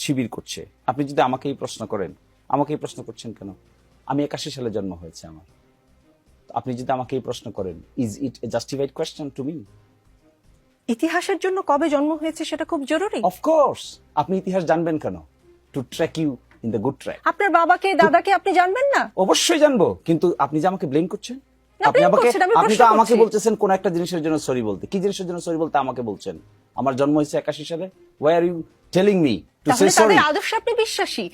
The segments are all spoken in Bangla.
শিবির করছে, আপনি যদি আমাকে এই প্রশ্ন করেন, আমাকে এই প্রশ্ন করছেন কেন? আমি 81 সালে জন্ম হয়েছে আমার। আপনি যদি আমাকে এই প্রশ্ন করেন, is it A justified question to me? ইতিহাসের জন্য কবে জন্ম হয়েছে সেটা খুব জরুরি। অফকোর্স। আপনি ইতিহাস জানবেন কেন? To track you in the good track. আপনার বাবাকে দাদাকে আপনি জানবেন না? অবশ্যই জানবো, কিন্তু আপনি যে আমাকে ব্লেম করছেন, না, আপনি blame আমাকে করছেন, আমি আপনি প্রশ্ন তো আমাকে করছি। বলতেছেন কোন একটা জিনিসের জন্য সরি বলতে। কি জিনিসের জন্য সরি বলতে আমাকে বলছেন? আমার জন্ম হয়েছে 81 সালে। Why are you telling me to say তাহলে সরি? তাদের আদর্শ আপনি বিশ্বাসী।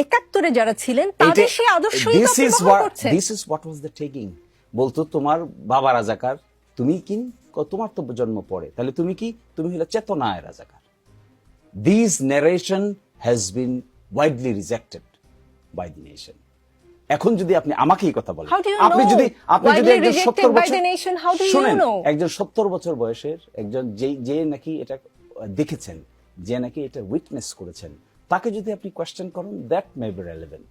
71-এ যারা ছিলেন তাদের সেই আদর্শই তো আপনি বহন করছেন। This is what was the taking. বলতো তোমার বাবা রাজাকার, তুমি কি? তোমার তো জন্ম পড়ে, তাহলে তুমি কি? তুমি হলো চেতনায় রাজাকার। This narration has been widely rejected by the nation. এখন যদি আপনি আমাকে এই কথা বলেন, How do you আপনি know? যদি Widely একজন rejected 70 by বছর the nation, how do you শুনেন, know? একজন 70 বছর বয়সের একজন যে নাকি এটা দেখেছেন, যে নাকি এটা উইটনেস করেছেন, তাকে যদি আপনি কোয়েশ্চেন করেন, that may be relevant.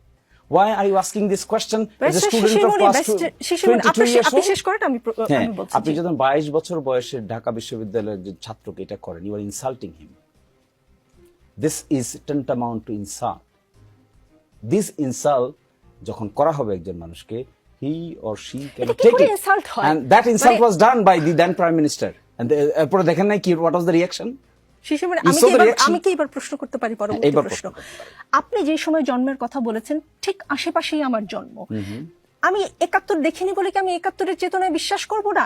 Why are you asking this question as a student of class 22 years আপনি old? শেষ করেন, আমি হ্যাঁ, বলছি। আপনি যখন 22 বছর বয়সের ঢাকা বিশ্ববিদ্যালয়ের যে ছাত্রকে এটা করেন, you are insulting him. This is tantamount to insult. This insult যখন করা হবে একজন মানুষকে, হি অর শি ক্যান এটা কি টেক করে ইট, insult হয়? and that insult মানে- was done by the then prime minister, and এরপরে দেখেন নাই কি what was the reaction? Shishir, You saw the reaction? আমি কি এবার প্রশ্ন করতে পারি? পরবর্তী এইবার প্রশ্ন। প্রশ্ন করতে পারেন। আপনি যে সময় জন্মের কথা বলেছেন, ঠিক আশেপাশেই আমার জন্ম। আমি 71 দেখিনি বলে কি আমি 71-এর চেতনায় বিশ্বাস করব না?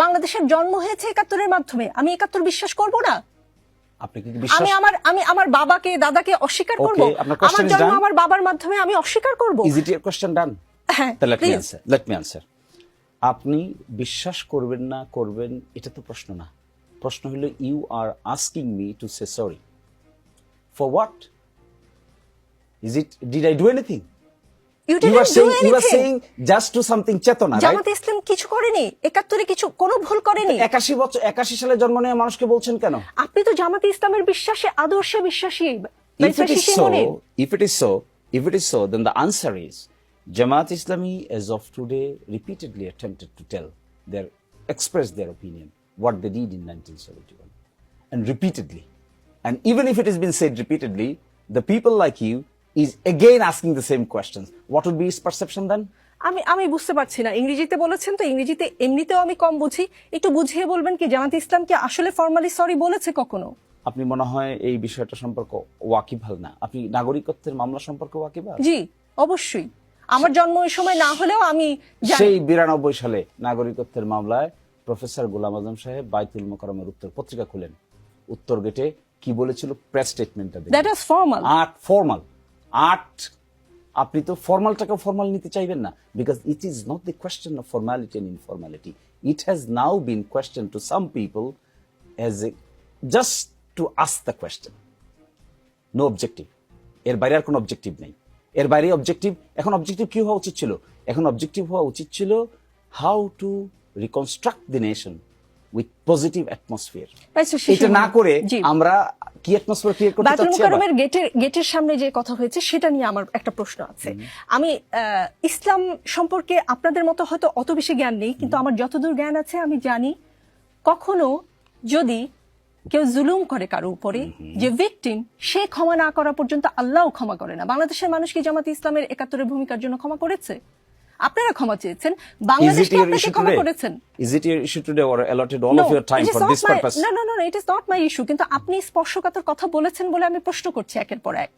বাংলাদেশের জন্ম হয়েছে 71-এর মাধ্যমে, আমি 71 বিশ্বাস করব না? আপনি কি বিশ্বাস? আমি আমার বাবাকে দাদাকে অস্বীকার করব? Okay, আপনার question আমার is জন্ম done? আমার বাবার মাধ্যমে আমি অস্বীকার করব? Is it your question done? হ্যাঁ, Then please. let me answer. আপনি বিশ্বাস করবেন না করবেন এটা তো প্রশ্ন না। প্রশ্ন হলো you are asking me to say sorry for what? Is it did I do anything? You You didn't are do saying anything. just to something চেতনা, right? জামাতে ইসলাম কিছু করেনি, 71-এ কিছু কোনো ভুল করেনি। 81 সালে জন্ম নেওয়া মানুষকে বলছেন কেন? আপনি তো জামাতে ইসলামের বিশ্বাসে, আদর্শে বিশ্বাসী। If it is so, then the answer is Jamaat Islami as of today repeatedly attempted to tell express their opinion what they did in 1971, and repeatedly, and even if it has been said repeatedly, the people like you is again asking the same questions. What would be his perception then? আমি বুঝতে পারছি না। ইংরেজিতে বলেছেন তো, ইংরেজিতে এমনিতেও আমি কম বুঝি, একটু বুঝিয়ে বলবেন কি জামাত ইসলাম কি আসলে ফর্মালি সরি বলেছে কখনো? আপনি মনে হয় এই বিষয়টা সম্পর্কে ওয়াকিবহাল না। আপনি নাগরিকত্বের মামলা সম্পর্কে ওয়াকিবহাল? জি, অবশ্যই। আমার জন্ম ওই সময় না হলেও আমি জানি। সেই 92 সালে নাগরিকত্বের মামলায় প্রফেসর গোলাম আজম সাহেব বাইতুল মোকাররমের উত্তর পত্রিকা খুলেন। উত্তর গেটে কি বলেছিল, প্রেস স্টেটমেন্টটা দেখুন। That was formal. ফর্মাল আপনি তো ফর্মালটাকে ফর্মাল নিতে চাইবেন না, because it is not the question of formality and informality. It has now been question to some people as a just to ask the question, no objective. এর বাইরে আর কোনো অবজেক্টিভ নেই। এর বাইরে অবজেক্টিভ, এখন অবজেক্টিভ কি হওয়া উচিত ছিল? এখন অবজেক্টিভ হওয়া উচিত ছিল how to reconstruct the nation with positive atmosphere. এটা না করে আমরা কি অ্যাটমসফিয়ার ক্রিয়েট করতে বাইতুল চাচ্ছি? মোকাররমের গেটের সামনে যে কথা হয়েছে সেটা নিয়ে আমার একটা প্রশ্ন আছে। আমি ইসলাম সম্পর্কে আপনাদের মতো হয়তো অত বেশি জ্ঞান নেই, কিন্তু আমার যতদূর জ্ঞান আছে আমি জানি কখনো যদি কেউ জুলুম করে কারো উপরে, যে ভিকটিম, সে ক্ষমা না করা পর্যন্ত আল্লাহও ক্ষমা করে না। বাংলাদেশের মানুষ কি জামাত ইসলামের 71-এর ভূমিকার জন্য ক্ষমা করেছে? আপনারা ক্ষমা চেয়েছেন, বাংলাদেশ কি আপনাকে ক্ষমা করেছেন? Is it your issue today or allotted all of your time for this purpose? No, it is not my issue. কিন্তু আপনি স্পর্শকাতর কথা বলেছেন বলে আমি প্রশ্ন করছি একের পর এক।